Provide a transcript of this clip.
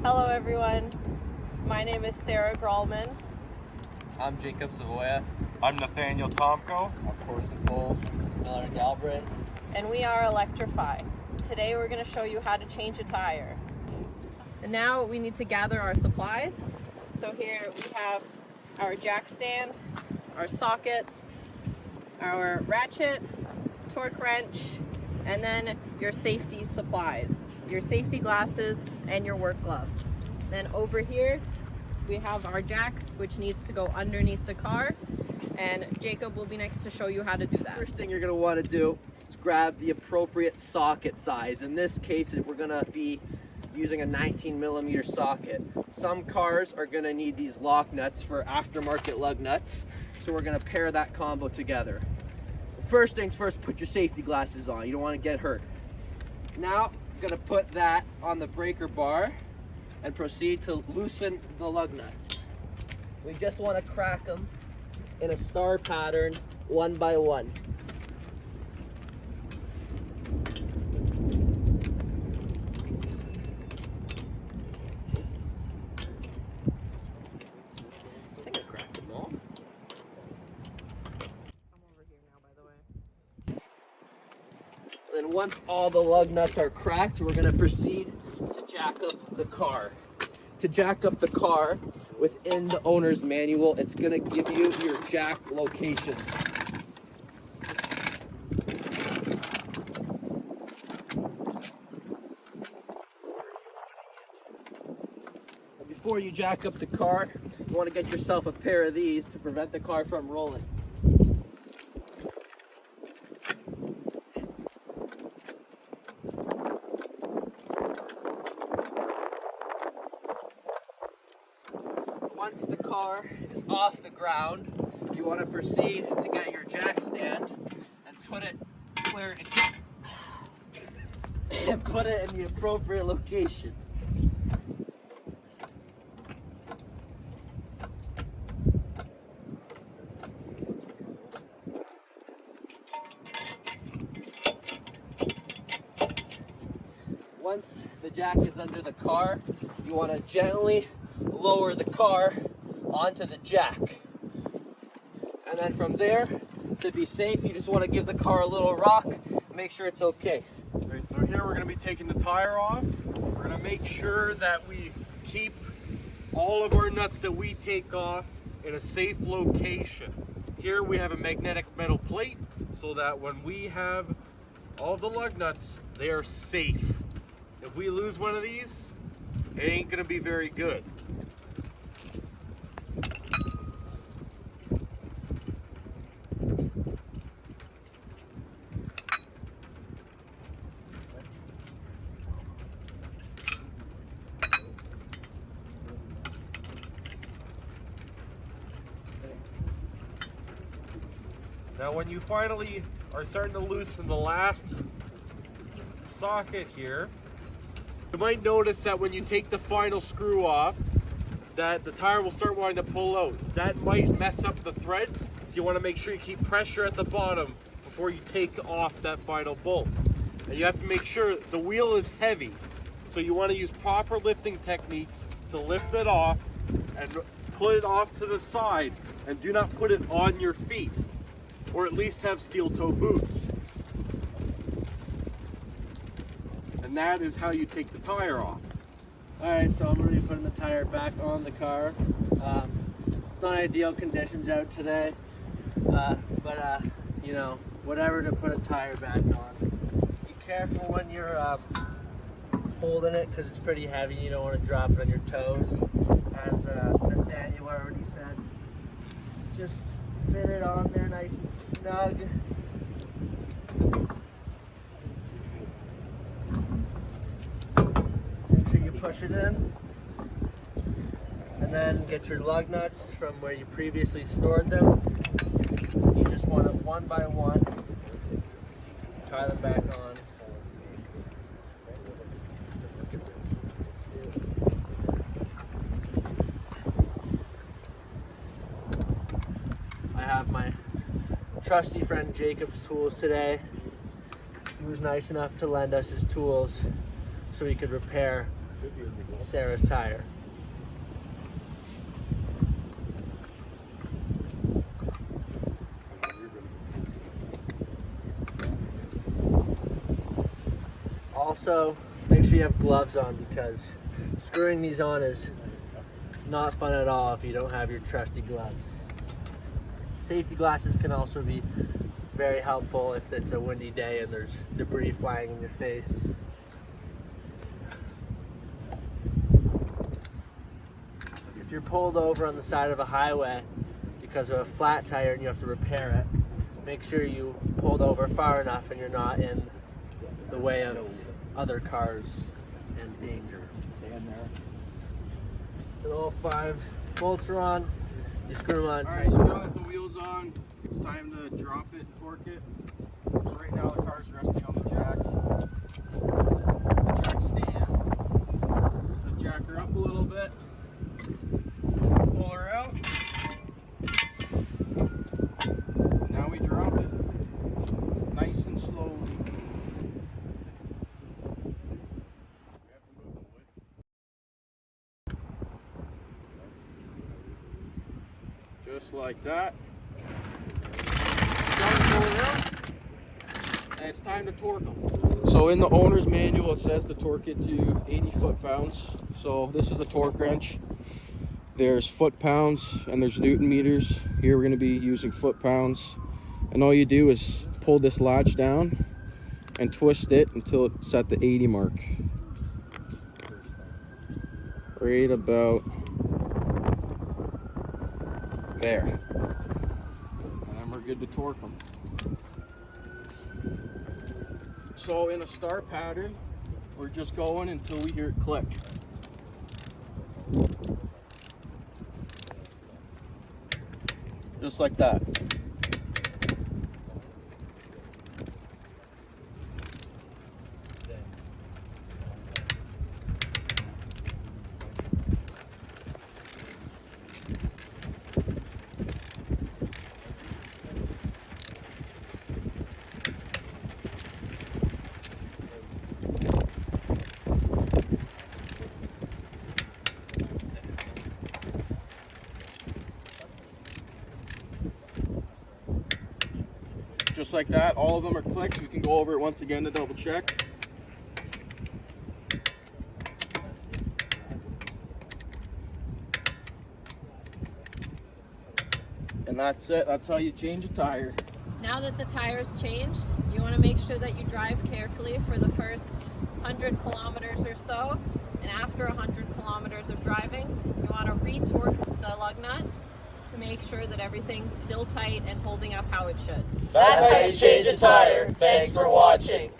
Hello everyone, my name is Sarah Grallman. I'm Jacob Savoya. I'm Nathaniel Tomko. I'm Corson Foles. Miller Galbraith. And we are Alectrify. Today we're going to show you how to change a tire. And now we need to gather our supplies. So here we have our jack stand, our sockets, our ratchet, torque wrench, and then your safety supplies, your safety glasses and your work gloves. Then over here we have our jack, which needs to go underneath the car, and Jacob will be next to show you how to do that. First thing you're going to want to do is grab the appropriate socket size. In this case, we're going to be using a 19mm socket. Some cars are going to need these lock nuts for aftermarket lug nuts, so we're going to pair that combo together. First things first, put your safety glasses on. You don't want to get hurt. Now, I'm going to put that on the breaker bar and proceed to loosen the lug nuts. We just want to crack them in a star pattern, one by one. I think I cracked them all. I'm over here now, by the way. And once all the lug nuts are cracked, we're going to proceed to jack up the car. To jack up the car, within the owner's manual, it's going to give you your jack locations. Before you jack up the car, you want to get yourself a pair of these to prevent the car from rolling. Once the car is off the ground, you want to proceed to get your jack stand and put it where it and put it in the appropriate location. Once the jack is under the car, you want to gently lower the car onto the jack. And then from there, to be safe, you just want to give the car a little rock, make sure it's okay. Alright, so here we're going to be taking the tire off. We're going to make sure that we keep all of our nuts that we take off in a safe location. Here we have a magnetic metal plate so that when we have all the lug nuts, they are safe. If we lose one of these, it ain't going to be very good. Now when you finally are starting to loosen the last socket here, you might notice that when you take the final screw off, that the tire will start wanting to pull out. That might mess up the threads, so you want to make sure you keep pressure at the bottom before you take off that final bolt. And you have to make sure the wheel is heavy, so you want to use proper lifting techniques to lift it off and put it off to the side, and do not put it on your feet, or at least have steel toe boots. And that is how you take the tire off. Alright, so I'm going to be putting the tire back on the car. It's not ideal conditions out today, but you know, whatever to put a tire back on. Be careful when you're holding it, because it's pretty heavy. You don't want to drop it on your toes, as Nathaniel already said. Just fit it on there nice and snug. Make sure you push it in. And then get your lug nuts from where you previously stored them. You just want to one by one tie them back on. I have my trusty friend Jacob's tools today. He was nice enough to lend us his tools so we could repair Sarah's tire. Also, make sure you have gloves on because screwing these on is not fun at all if you don't have your trusty gloves. Safety glasses can also be very helpful if it's a windy day and there's debris flying in your face. If you're pulled over on the side of a highway because of a flat tire and you have to repair it, make sure you pulled over far enough and you're not in the way of other cars and danger. Stand there. And all 5 bolts are on. You screw them on. Alright, so now that the wheel's on, it's time to drop it and torque it. So right now the car's resting on the jack. The jack stand. The jack her up a little bit. Pull her out. Now we drop it. Nice and slowly. Just like that. And it's time to torque them. So in the owner's manual it says to torque it to 80 foot-pounds. So this is a torque wrench. There's foot-pounds and there's Newton meters. Here we're going to be using foot-pounds. And all you do is pull this latch down and twist it until it's at the 80 mark. Right about there. And then we're good to torque them. So in a start pattern, we're just going until we hear it click. Just like that. Just like that, all of them are clicked. We can go over it once again to double check. And that's it, that's how you change a tire. Now that the tire's changed, you want to make sure that you drive carefully for the first 100 kilometers or so. And after 100 kilometers of driving, you want to re-torque the lug nuts to make sure that everything's still tight and holding up how it should. That's how you change a tire. Thanks for watching.